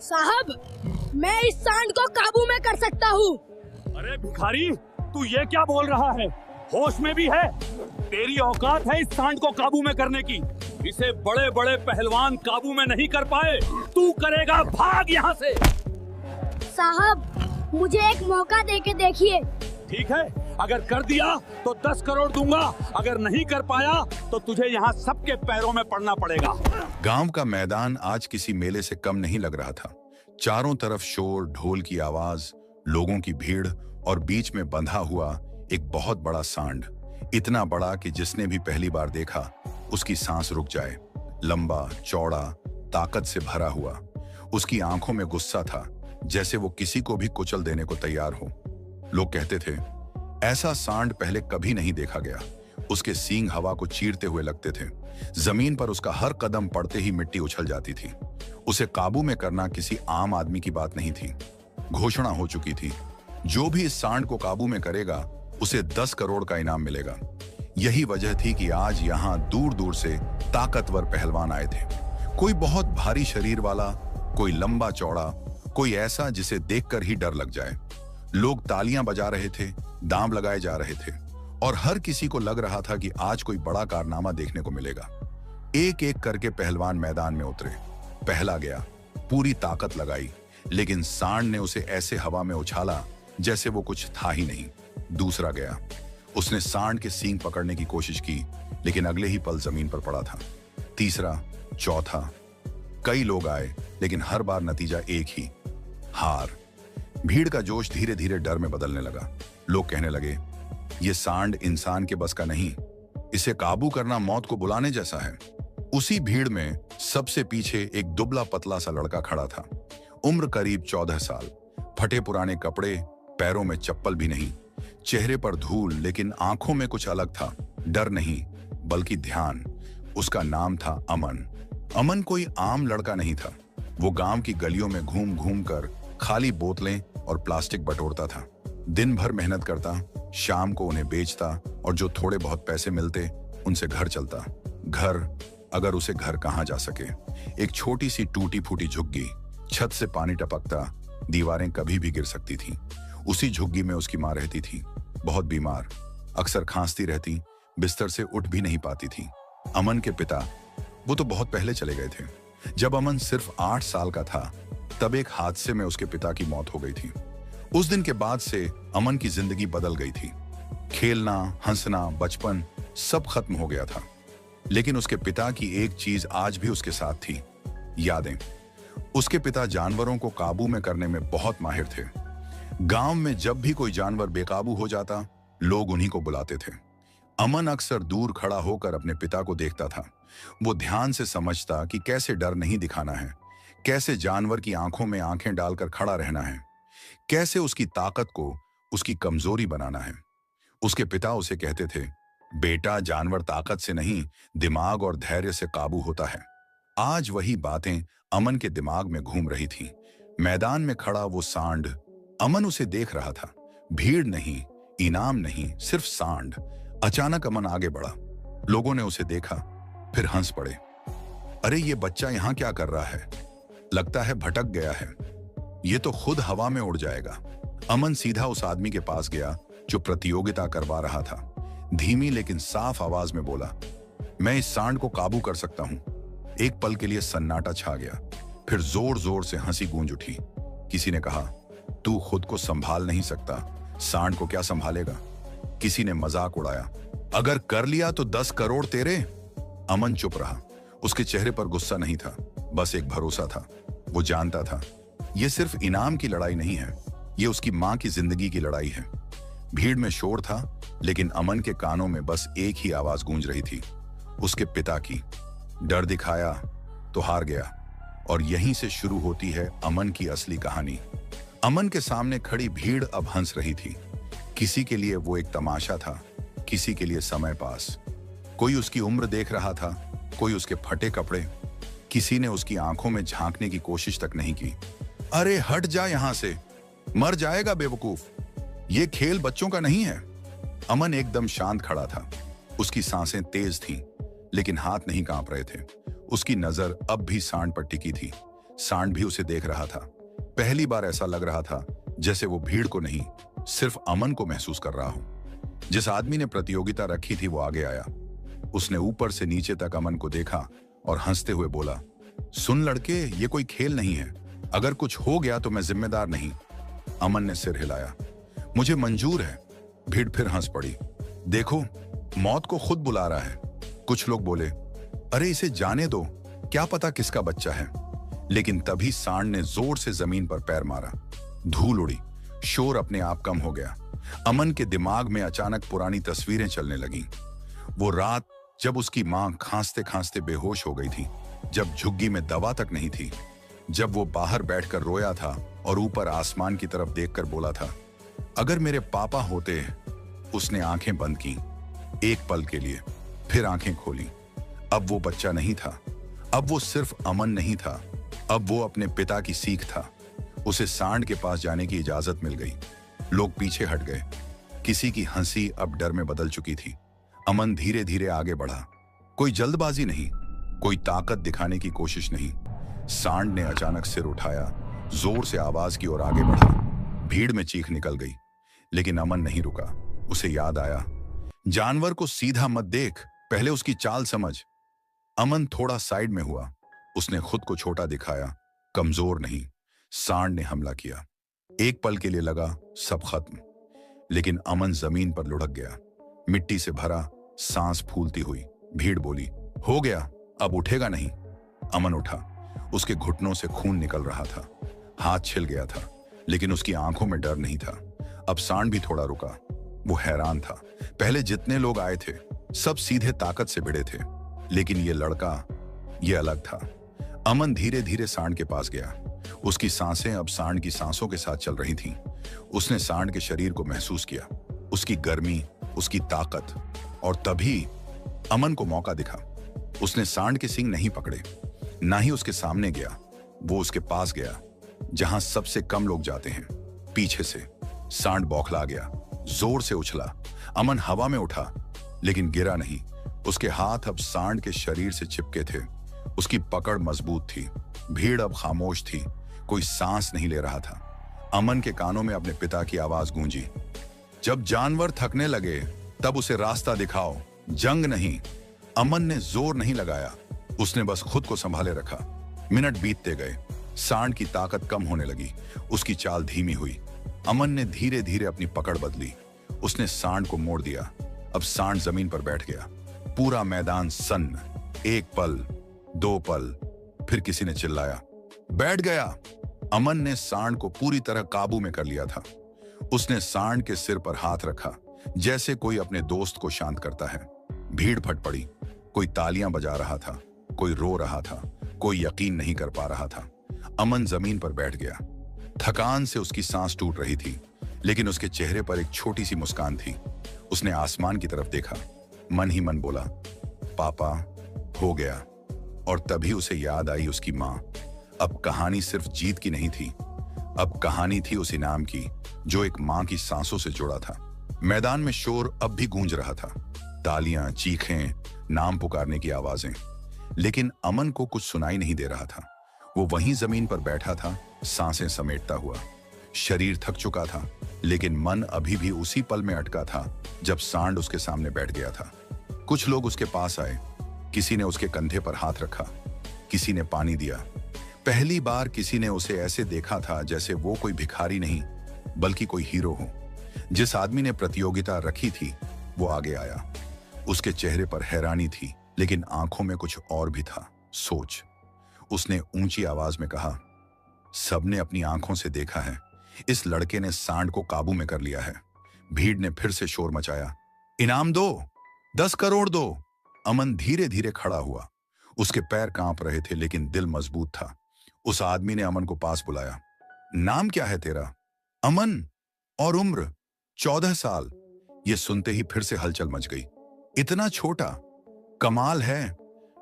साहब, मैं इस सांड को काबू में कर सकता हूँ। अरे भिखारी, तू ये क्या बोल रहा है? होश में भी है? तेरी औकात है इस सांड को काबू में करने की? इसे बड़े बड़े पहलवान काबू में नहीं कर पाए, तू करेगा? भाग यहाँ से। साहब, मुझे एक मौका देके देखिए। ठीक है, अगर कर दिया तो 10 करोड़ दूंगा, अगर नहीं कर पाया तो तुझे यहाँ सबके पैरों में पड़ना पड़ेगा। गांव का मैदान आज किसी मेले से कम नहीं लग रहा था। चारों तरफ शोर, ढोल की आवाज, लोगों की भीड़ और बीच में बंधा हुआ एक बहुत बड़ा सांड। इतना बड़ा कि जिसने भी पहली बार देखा उसकी सांस रुक जाए। लंबा, चौड़ा, ताकत से भरा हुआ। उसकी आंखों में गुस्सा था, जैसे वो किसी को भी कुचल देने को तैयार हो। लोग कहते थे, ऐसा सांड पहले कभी नहीं देखा गया। उसके सींग हवा को चीरते हुए लगते थे। जमीन पर उसका हर कदम पड़ते ही मिट्टी उछल जाती थी। उसे काबू में करना किसी आम आदमी की बात नहीं थी। घोषणा हो चुकी थी, जो भी इस सांड को काबू में करेगा उसे 10 करोड़ का इनाम मिलेगा। यही वजह थी कि आज यहाँ दूर दूर से ताकतवर पहलवान आए थे। कोई बहुत भारी शरीर वाला, कोई लंबा चौड़ा, कोई ऐसा जिसे देखकर ही डर लग जाए। लोग तालियां बजा रहे थे, दांव लगाए जा रहे थे और हर किसी को लग रहा था कि आज कोई बड़ा कारनामा देखने को मिलेगा। एक एक करके पहलवान मैदान में उतरे। पहला गया, पूरी ताकत लगाई, लेकिन सांड ने उसे ऐसे हवा में उछाला जैसे वो कुछ था ही नहीं। दूसरा गया, उसने सांड के सींग पकड़ने की कोशिश की, लेकिन अगले ही पल जमीन पर पड़ा था। तीसरा, चौथा, कई लोग आए, लेकिन हर बार नतीजा एक ही, हार। भीड़ का जोश धीरे धीरे डर में बदलने लगा। लोग कहने लगे, ये सांड इंसान के बस का नहीं, इसे काबू करना मौत को बुलाने जैसा है। उसी भीड़ में सबसे पीछे एक दुबला पतला सा लड़का खड़ा था। उम्र करीब 14 साल, फटे पुराने कपड़े, पैरों में चप्पल भी नहीं, चेहरे पर धूल, लेकिन आंखों में कुछ अलग था। डर नहीं, बल्कि ध्यान। उसका नाम था अमन। अमन कोई आम लड़का नहीं था। वो गांव की गलियों में घूम घूम कर खाली बोतलें और प्लास्टिक बटोरता था। दिन भर मेहनत करता, शाम को उन्हें बेचता और जो थोड़े बहुत पैसे मिलते उनसे घर चलता। घर, अगर उसे घर कहाँ जा सके। एक छोटी सी टूटी फूटी झुग्गी, छत से पानी टपकता, दीवारें कभी भी गिर सकती थीं। उसी झुग्गी में उसकी माँ रहती थी, बहुत बीमार, अक्सर खांसती रहती, बिस्तर से उठ भी नहीं पाती थी। अमन के पिता, वो तो बहुत पहले चले गए थे। जब अमन सिर्फ 8 साल का था, तब एक हादसे में उसके पिता की मौत हो गई थी। उस दिन के बाद से अमन की जिंदगी बदल गई थी। खेलना, हंसना, बचपन सब खत्म हो गया था। लेकिन उसके पिता की एक चीज आज भी उसके साथ थी, यादें। उसके पिता जानवरों को काबू में करने में बहुत माहिर थे। गांव में जब भी कोई जानवर बेकाबू हो जाता, लोग उन्हीं को बुलाते थे। अमन अक्सर दूर खड़ा होकर अपने पिता को देखता था। वो ध्यान से समझता कि कैसे डर नहीं दिखाना है, कैसे जानवर की आंखों में आंखें डालकर खड़ा रहना है, कैसे उसकी ताकत को उसकी कमजोरी बनाना है। उसके पिता उसे कहते थे, बेटा, जानवर ताकत से नहीं, दिमाग और धैर्य से काबू होता है। आज वही बातें अमन के दिमाग में घूम रही थीं। मैदान में खड़ा वो सांड, अमन उसे देख रहा था। भीड़ नहीं, इनाम नहीं, सिर्फ सांड। अचानक अमन आगे बढ़ा। लोगों ने उसे देखा, फिर हंस पड़े। अरे, ये बच्चा यहाँ क्या कर रहा है? लगता है भटक गया है। ये तो खुद हवा में उड़ जाएगा। अमन सीधा उस आदमी के पास गया जो प्रतियोगिता करवा रहा था। धीमी लेकिन साफ आवाज में बोला, मैं इस सांड को काबू कर सकता हूं। एक पल के लिए सन्नाटा छा गया, फिर जोर जोर से हंसी गूंज उठी। किसी ने कहा, तू खुद को संभाल नहीं सकता, सांड को क्या संभालेगा? किसी ने मजाक उड़ाया, अगर कर लिया तो 10 करोड़ तेरे। अमन चुप रहा। उसके चेहरे पर गुस्सा नहीं था, बस एक भरोसा था। वो जानता था, ये सिर्फ इनाम की लड़ाई नहीं है, ये उसकी मां की जिंदगी की लड़ाई है। भीड़ में शोर था, लेकिन अमन के कानों में बस एक ही आवाज गूंज रही थी, उसके पिता की। डर दिखाया तो हार गया। और यहीं से शुरू होती है अमन की असली कहानी। अमन के सामने खड़ी भीड़ अब हंस रही थी। किसी के लिए वो एक तमाशा था, किसी के लिए समय पास। कोई उसकी उम्र देख रहा था, कोई उसके फटे कपड़े। किसी ने उसकी आंखों में झांकने की कोशिश तक नहीं की। अरे हट जा यहां से, मर जाएगा बेवकूफ, ये खेल बच्चों का नहीं है। अमन एकदम शांत खड़ा था। उसकी सांसें तेज थीं, लेकिन हाथ नहीं कांप रहे थे। उसकी नजर अब भी सांड पर टिकी थी। सांड भी उसे देख रहा था। पहली बार ऐसा लग रहा था जैसे वो भीड़ को नहीं, सिर्फ अमन को महसूस कर रहा हो। जिस आदमी ने प्रतियोगिता रखी थी वो आगे आया। उसने ऊपर से नीचे तक अमन को देखा और हंसते हुए बोला, सुन लड़के, ये कोई खेल नहीं है। अगर कुछ हो गया तो मैं जिम्मेदार नहीं। अमन ने सिर हिलाया, मुझे मंजूर है। भीड़ फिर हंस पड़ी। देखो, मौत को खुद बुला रहा है। कुछ लोग बोले, अरे इसे जाने दो, क्या पता किसका बच्चा है। लेकिन तभी सांड ने जोर से जमीन पर पैर मारा। धूल उड़ी, शोर अपने आप कम हो गया। अमन के दिमाग में अचानक पुरानी तस्वीरें चलने लगीं। वो रात जब उसकी मां खांसते खांसते बेहोश हो गई थी, जब झुग्गी में दवा तक नहीं थी, जब वो बाहर बैठकर रोया था और ऊपर आसमान की तरफ देखकर बोला था, अगर मेरे पापा होते। उसने आंखें बंद की एक पल के लिए, फिर आंखें खोली। अब वो बच्चा नहीं था, अब वो सिर्फ अमन नहीं था, अब वो अपने पिता की सीख था। उसे सांड के पास जाने की इजाजत मिल गई। लोग पीछे हट गए। किसी की हंसी अब डर में बदल चुकी थी। अमन धीरे धीरे आगे बढ़ा। कोई जल्दबाजी नहीं, कोई ताकत दिखाने की कोशिश नहीं। सांड ने अचानक सिर उठाया, जोर से आवाज की ओर आगे बढ़ा। भीड़ में चीख निकल गई, लेकिन अमन नहीं रुका। उसे याद आया, जानवर को सीधा मत देख, पहले उसकी चाल समझ। अमन थोड़ा साइड में हुआ। उसने खुद को छोटा दिखाया, कमजोर नहीं। सांड ने हमला किया। एक पल के लिए लगा सब खत्म, लेकिन अमन जमीन पर लुढ़क गया, मिट्टी से भरा, सांस फूलती हुई। भीड़ बोली, हो गया, अब उठेगा नहीं। अमन उठा। उसके घुटनों से खून निकल रहा था, हाथ छिल गया था, लेकिन उसकी आंखों में डर नहीं था। अब सांड भी थोड़ा रुका। वो हैरान था। पहले जितने लोग आए थे सब सीधे ताकत से भिड़े थे, लेकिन ये लड़का, ये अलग था। अमन धीरे धीरे सांड के पास गया। उसकी सांसें अब सांड की सांसों के साथ चल रही थीं। उसने सांड के शरीर को महसूस किया, उसकी गर्मी, उसकी ताकत। और तभी अमन को मौका दिखा। उसने सांड के सींग नहीं पकड़े, ना ही उसके सामने गया। वो उसके पास गया, जहां सबसे कम लोग जाते हैं, पीछे से। सांड बौखला गया, जोर से उछला। अमन हवा में उठा, लेकिन गिरा नहीं। उसके हाथ अब सांड के शरीर से चिपके थे। उसकी पकड़ मजबूत थी। भीड़ अब खामोश थी, कोई सांस नहीं ले रहा था। अमन के कानों में अपने पिता की आवाज गूंजी, जब जानवर थकने लगे तब उसे रास्ता दिखाओ, जंग नहीं। अमन ने जोर नहीं लगाया, उसने बस खुद को संभाले रखा। मिनट बीतते गए, सांड की ताकत कम होने लगी, उसकी चाल धीमी हुई। अमन ने धीरे धीरे अपनी पकड़ बदली। उसने सांड को मोड़ दिया। अब सांड जमीन पर बैठ गया। पूरा मैदान सन्न। एक पल, दो पल, फिर किसी ने चिल्लाया, बैठ गया। अमन ने सांड को पूरी तरह काबू में कर लिया था। उसने सांड के सिर पर हाथ रखा, जैसे कोई अपने दोस्त को शांत करता है। भीड़ फट पड़ी। कोई तालियां बजा रहा था, कोई रो रहा था, कोई यकीन नहीं कर पा रहा था। अमन जमीन पर बैठ गया। थकान से उसकी सांस टूट रही थी, लेकिन उसके चेहरे पर एक छोटी सी मुस्कान थी। उसने आसमान की तरफ देखा, मन ही मन बोला, पापा, हो गया। और तभी उसे याद आई उसकी मां। अब कहानी सिर्फ जीत की नहीं थी, अब कहानी थी उस इनाम की जो एक मां की सांसों से जुड़ा था। मैदान में शोर अब भी गूंज रहा था, तालियां, चीखें, नाम पुकारने की आवाजें। लेकिन अमन को कुछ सुनाई नहीं दे रहा था। वो वहीं जमीन पर बैठा था, सांसें समेटता हुआ। शरीर थक चुका था, लेकिन मन अभी भी उसी पल में अटका था जब सांड उसके सामने बैठ गया था। कुछ लोग उसके पास आए। किसी ने उसके कंधे पर हाथ रखा, किसी ने पानी दिया। पहली बार किसी ने उसे ऐसे देखा था जैसे वो कोई भिखारी नहीं, बल्कि कोई हीरो हो। जिस आदमी ने प्रतियोगिता रखी थी वो आगे आया। उसके चेहरे पर हैरानी थी, लेकिन आंखों में कुछ और भी था, सोच। उसने ऊंची आवाज में कहा, सबने अपनी आंखों से देखा है, इस लड़के ने सांड को काबू में कर लिया है। भीड़ ने फिर से शोर मचाया, इनाम दो, 10 करोड़ दो। अमन धीरे धीरे खड़ा हुआ। उसके पैर कांप रहे थे, लेकिन दिल मजबूत था। उस आदमी ने अमन को पास बुलाया। नाम क्या है तेरा? अमन। और उम्र? 14 साल। यह सुनते ही फिर से हलचल मच गई। इतना छोटा, कमाल है।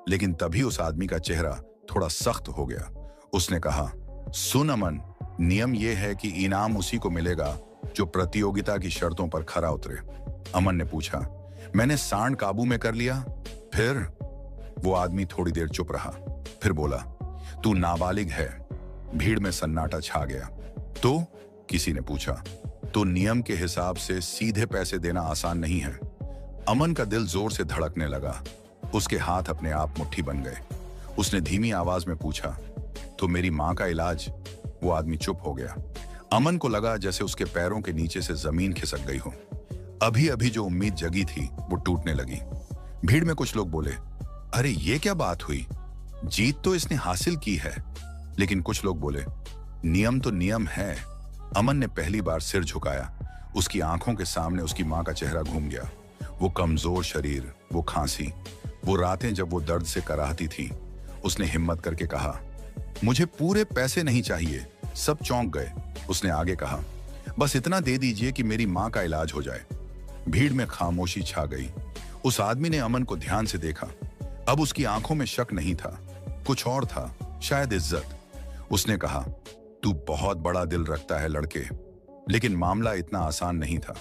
लेकिन तभी उस आदमी का चेहरा थोड़ा सख्त हो गया। उसने कहा, सुन अमन, नियम यह है कि इनाम उसी को मिलेगा जो प्रतियोगिता की शर्तों पर खरा उतरे। अमन ने पूछा, मैंने सांड काबू में कर लिया, फिर? वो आदमी थोड़ी देर चुप रहा, फिर बोला, तू नाबालिग है, भीड़ में सन्नाटा छा गया। तो किसी ने पूछा, तो नियम के हिसाब से सीधे पैसे देना आसान नहीं है? अमन का दिल जोर से धड़कने लगा। उसके हाथ अपने आप मुट्ठी बन गए। उसने धीमी आवाज में पूछा, तो मेरी मां का इलाज? वो आदमी चुप हो गया। अमन को लगा जैसे उसके पैरों के नीचे से जमीन खिसक गई हो। अभी अभी जो उम्मीद जगी थी वो टूटने लगी। भीड़ में कुछ लोग बोले, अरे ये क्या बात हुई, जीत तो इसने हासिल की है। लेकिन कुछ लोग बोले, नियम तो नियम है। अमन ने पहली बार सिर झुकाया। उसकी आंखों के सामने उसकी मां का चेहरा घूम गया। वो कमजोर शरीर, वो खांसी, वो रातें जब वो दर्द से कराहती थी। उसने हिम्मत करके कहा, मुझे पूरे पैसे नहीं चाहिए। सब चौंक गए। उसने आगे कहा, बस इतना दे दीजिए कि मेरी मां का इलाज हो जाए। भीड़ में खामोशी छा गई। उस आदमी ने अमन को ध्यान से देखा। अब उसकी आंखों में शक नहीं था, कुछ और था, शायद इज्जत। उसने कहा, तू बहुत बड़ा दिल रखता है लड़के, लेकिन मामला इतना आसान नहीं था।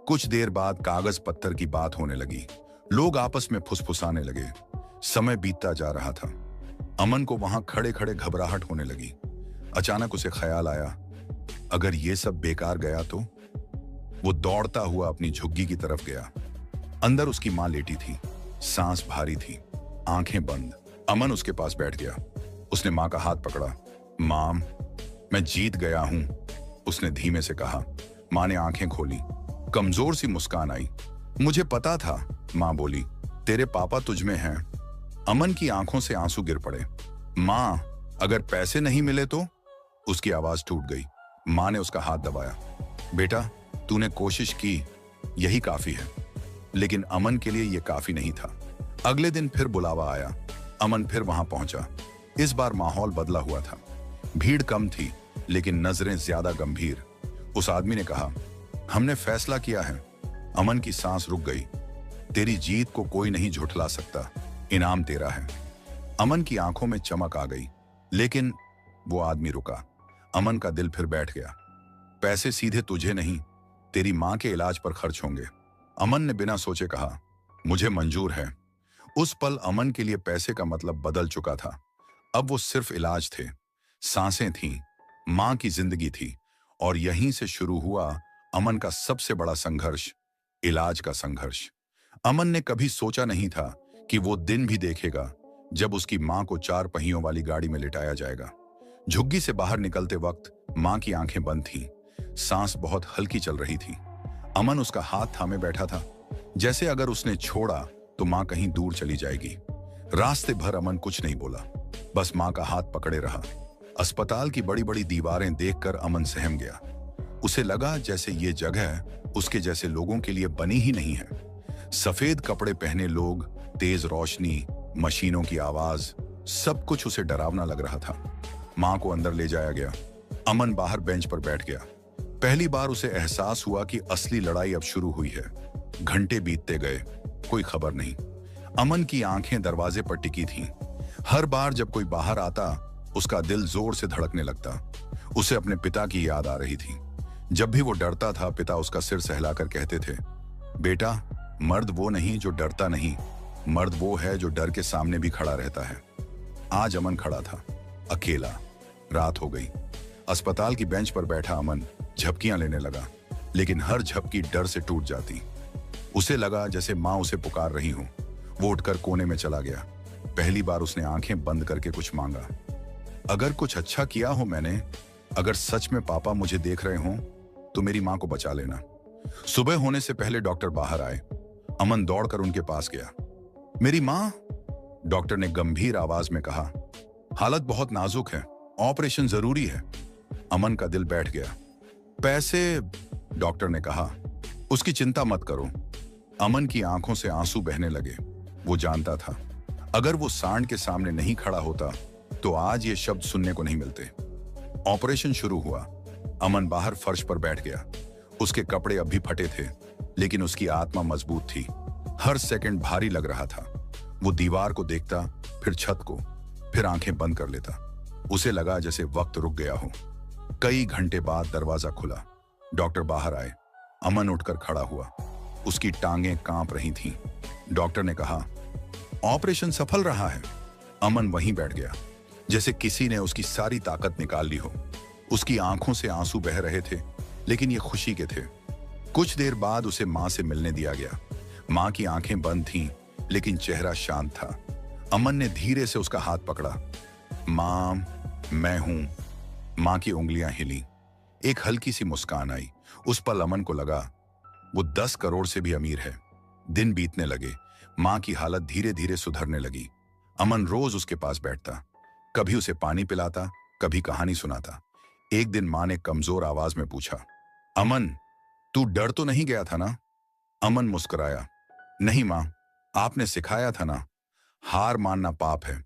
कुछ देर बाद कागज पत्थर की बात होने लगी। लोग आपस में फुसफुसाने लगे। समय बीतता जा रहा था। अमन को वहां खड़े खड़े घबराहट होने लगी। अचानक उसे ख्याल आया, अगर ये सब बेकार गया तो? वो दौड़ता हुआ अपनी झुग्गी की तरफ गया। अंदर उसकी मां लेटी थी, सांस भारी थी, आंखें बंद। अमन उसके पास बैठ गया। उसने मां का हाथ पकड़ा। मां, मैं जीत गया हूं, उसने धीमे से कहा। मां ने आंखें खोली। कमजोर सी मुस्कान आई। मुझे पता था, मां बोली, तेरे पापा तुझ में हैं। अमन की आंखों से आंसू गिर पड़े। मां, अगर पैसे नहीं मिले तो? उसकी आवाज टूट गई। मां ने उसका हाथ दबाया। बेटा, तूने कोशिश की, यही काफी है। लेकिन अमन के लिए यह काफी नहीं था। अगले दिन फिर बुलावा आया। अमन फिर वहां पहुंचा। इस बार माहौल बदला हुआ था। भीड़ कम थी, लेकिन नजरें ज्यादा गंभीर। उस आदमी ने कहा, हमने फैसला किया है। अमन की सांस रुक गई। तेरी जीत को कोई नहीं झुठला सकता, इनाम तेरा है। अमन की आंखों में चमक आ गई। लेकिन वो आदमी रुका। अमन का दिल फिर बैठ गया। पैसे सीधे तुझे नहीं, तेरी मां के इलाज पर खर्च होंगे। अमन ने बिना सोचे कहा, मुझे मंजूर है। उस पल अमन के लिए पैसे का मतलब बदल चुका था। अब वो सिर्फ इलाज थे, सांसें थीं, मां की जिंदगी थी। और यहीं से शुरू हुआ अमन का सबसे बड़ा संघर्ष, इलाज का संघर्ष। अमन ने कभी सोचा नहीं था कि वो दिन भी देखेगा जब उसकी मां को 4 पहियों वाली गाड़ी में लिटाया जाएगा। झुग्गी से बाहर निकलते वक्त मां की आंखें बंद थीं, सांस बहुत हल्की चल रही थी। अमन उसका हाथ थामे बैठा था, जैसे अगर उसने छोड़ा तो मां कहीं दूर चली जाएगी। रास्ते भर अमन कुछ नहीं बोला, बस मां का हाथ पकड़े रहा। अस्पताल की बड़ी बड़ी दीवारें देखकर अमन सहम गया। उसे लगा जैसे ये जगह उसके जैसे लोगों के लिए बनी ही नहीं है। सफेद कपड़े पहने लोग, तेज रोशनी, मशीनों की आवाज, सब कुछ उसे डरावना लग रहा था। मां को अंदर ले जाया गया। अमन बाहर बेंच पर बैठ गया। पहली बार उसे एहसास हुआ कि असली लड़ाई अब शुरू हुई है। घंटे बीतते गए, कोई खबर नहीं। अमन की आंखें दरवाजे पर टिकी थीं। हर बार जब कोई बाहर आता, उसका दिल जोर से धड़कने लगता। उसे अपने पिता की याद आ रही थी। जब भी वो डरता था, पिता उसका सिर सहलाकर कहते थे, बेटा, मर्द वो नहीं जो डरता नहीं, मर्द वो है जो डर के सामने भी खड़ा रहता है। आज अमन खड़ा था, अकेला। रात हो गई। अस्पताल की बेंच पर बैठा अमन झपकियां लेने लगा, लेकिन हर झपकी डर से टूट जाती। उसे लगा जैसे मां उसे पुकार रही हो। वो उठकर कोने में चला गया। पहली बार उसने आंखें बंद करके कुछ मांगा, अगर कुछ अच्छा किया हो मैंने, अगर सच में पापा मुझे देख रहे हों, तो मेरी मां को बचा लेना। सुबह होने से पहले डॉक्टर बाहर आए। अमन दौड़कर उनके पास गया। मेरी मां, डॉक्टर ने गंभीर आवाज में कहा, हालत बहुत नाजुक है, ऑपरेशन जरूरी है। अमन का दिल बैठ गया। पैसे, डॉक्टर ने कहा, उसकी चिंता मत करो। अमन की आंखों से आंसू बहने लगे। वो जानता था, अगर वो सांड के सामने नहीं खड़ा होता तो आज ये शब्द सुनने को नहीं मिलते। ऑपरेशन शुरू हुआ। अमन बाहर फर्श पर बैठ गया। उसके कपड़े अब भी फटे थे, लेकिन उसकी आत्मा मजबूत थी। हर सेकंड भारी लग रहा था। वो दीवार को देखता, फिर छत को, फिर आंखें बंद कर लेता। उसे लगा जैसे वक्त रुक गया हो। कई घंटे बाद दरवाजा खुला। डॉक्टर बाहर आए। अमन उठकर खड़ा हुआ। उसकी टांगें कांप रही थीं। डॉक्टर ने कहा, ऑपरेशन सफल रहा है। अमन वहीं बैठ गया। जैसे किसी ने उसकी सारी ताकत निकाल ली हो। उसकी आंखों से आंसू बह रहे थे, लेकिन ये खुशी के थे। कुछ देर बाद उसे मां से मिलने दिया गया। मां की आंखें बंद थीं, लेकिन चेहरा शांत था। अमन ने धीरे से उसका हाथ पकड़ा। मां, मैं हूं। मां की उंगलियां हिली। एक हल्की सी मुस्कान आई। उस पल अमन को लगा वो 10 करोड़ से भी अमीर है। दिन बीतने लगे। मां की हालत धीरे धीरे सुधरने लगी। अमन रोज उसके पास बैठता, कभी उसे पानी पिलाता, कभी कहानी सुनाता। एक दिन मां ने कमजोर आवाज में पूछा, अमन, तू डर तो नहीं गया था ना? अमन मुस्कुराया, नहीं मां, आपने सिखाया था ना, हार मानना पाप है।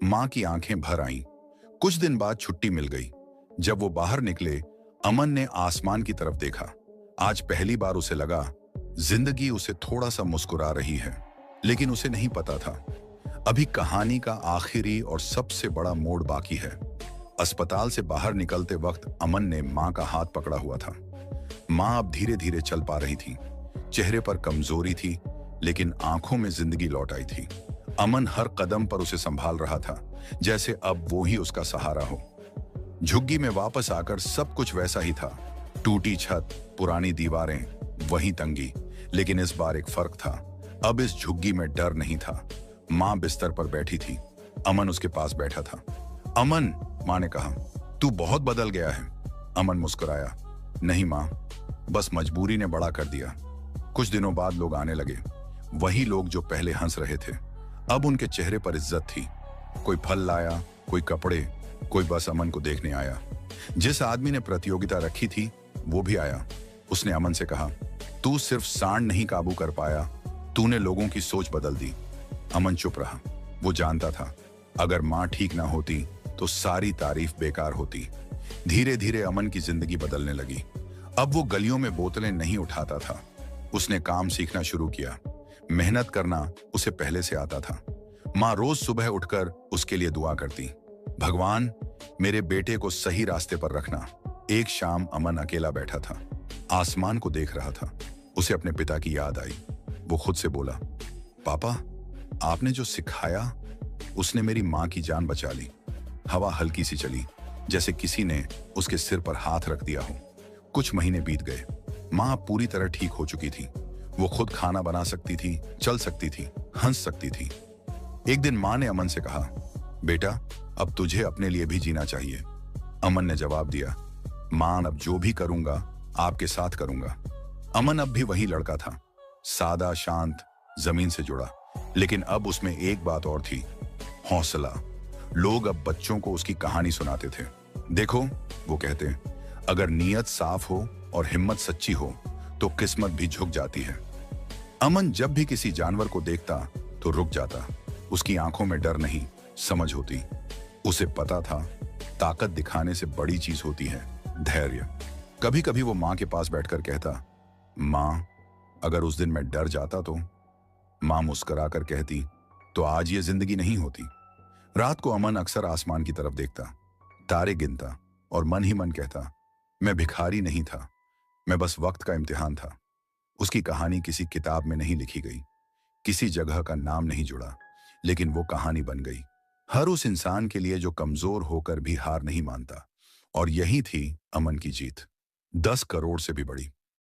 मां की आंखें भर आईं। कुछ दिन बाद छुट्टी मिल गई। जब वो बाहर निकले, अमन ने आसमान की तरफ देखा। आज पहली बार उसे लगा जिंदगी उसे थोड़ा सा मुस्कुरा रही है, लेकिन उसे नहीं पता था अभी कहानी का आखिरी और सबसे बड़ा मोड़ बाकी है। अस्पताल से बाहर निकलते वक्त अमन ने मां का हाथ पकड़ा हुआ था। मां अब धीरे धीरे चल पा रही थी। चेहरे पर कमजोरी थी, लेकिन आंखों में जिंदगी लौट आई थी। अमन हर कदम पर उसे संभाल रहा था, जैसे अब वो ही उसका सहारा हो। झुग्गी में वापस आकर सब कुछ वैसा ही था। टूटी छत, पुरानी दीवारें, वही तंगी, लेकिन इस बार एक फर्क था। अब इस झुग्गी में डर नहीं था। मां बिस्तर पर बैठी थी। अमन उसके पास बैठा था। अमन, मां ने कहा, तू बहुत बदल गया है। अमन मुस्कुराया, नहीं मां, बस मजबूरी ने बड़ा कर दिया। कुछ दिनों बाद लोग आने लगे। वही लोग जो पहले हंस रहे थे। अब उनके चेहरे पर इज्जत थी। कोई फल लाया, कोई कपड़े, कोई बस अमन को देखने आया। जिस आदमी ने प्रतियोगिता रखी थी वो भी आया। उसने अमन से कहा, तू सिर्फ सांड नहीं काबू कर पाया, तूने लोगों की सोच बदल दी। अमन चुप रहा। वो जानता था अगर मां ठीक ना होती तो सारी तारीफ बेकार होती। धीरे धीरे अमन की जिंदगी बदलने लगी। अब वो गलियों में बोतलें नहीं उठाता था। उसने काम सीखना शुरू किया। मेहनत करना उसे पहले से आता था। मां रोज सुबह उठकर उसके लिए दुआ करती, भगवान, मेरे बेटे को सही रास्ते पर रखना। एक शाम अमन अकेला बैठा था, आसमान को देख रहा था। उसे अपने पिता की याद आई। वो खुद से बोला, पापा, आपने जो सिखाया उसने मेरी मां की जान बचा ली। हवा हल्की सी चली, जैसे किसी ने उसके सिर पर हाथ रख दिया हो। कुछ महीने बीत गए। मां पूरी तरह ठीक हो चुकी थी। वो खुद खाना बना सकती थी, चल सकती थी, हंस सकती थी। एक दिन मां ने अमन से कहा, बेटा, अब तुझे अपने लिए भी जीना चाहिए। अमन ने जवाब दिया, मां, अब जो भी करूंगा आपके साथ करूंगा। अमन अब भी वही लड़का था, सादा, शांत, जमीन से जुड़ा। लेकिन अब उसमें एक बात और थी, हौसला। लोग अब बच्चों को उसकी कहानी सुनाते थे। देखो, वो कहते, अगर नीयत साफ हो और हिम्मत सच्ची हो तो किस्मत भी झुक जाती है। अमन जब भी किसी जानवर को देखता तो रुक जाता। उसकी आंखों में डर नहीं, समझ होती। उसे पता था ताकत दिखाने से बड़ी चीज होती है धैर्य। कभी कभी वो मां के पास बैठकर कहता, मां, अगर उस दिन मैं डर जाता तो? मां मुस्कुरा कर कहती, तो आज ये जिंदगी नहीं होती। रात को अमन अक्सर आसमान की तरफ देखता, तारे गिनता और मन ही मन कहता, मैं भिखारी नहीं था, मैं बस वक्त का इम्तिहान था। उसकी कहानी किसी किताब में नहीं लिखी गई, किसी जगह का नाम नहीं जुड़ा, लेकिन वो कहानी बन गई हर उस इंसान के लिए जो कमजोर होकर भी हार नहीं मानता। और यही थी अमन की जीत, 10 करोड़ से भी बड़ी।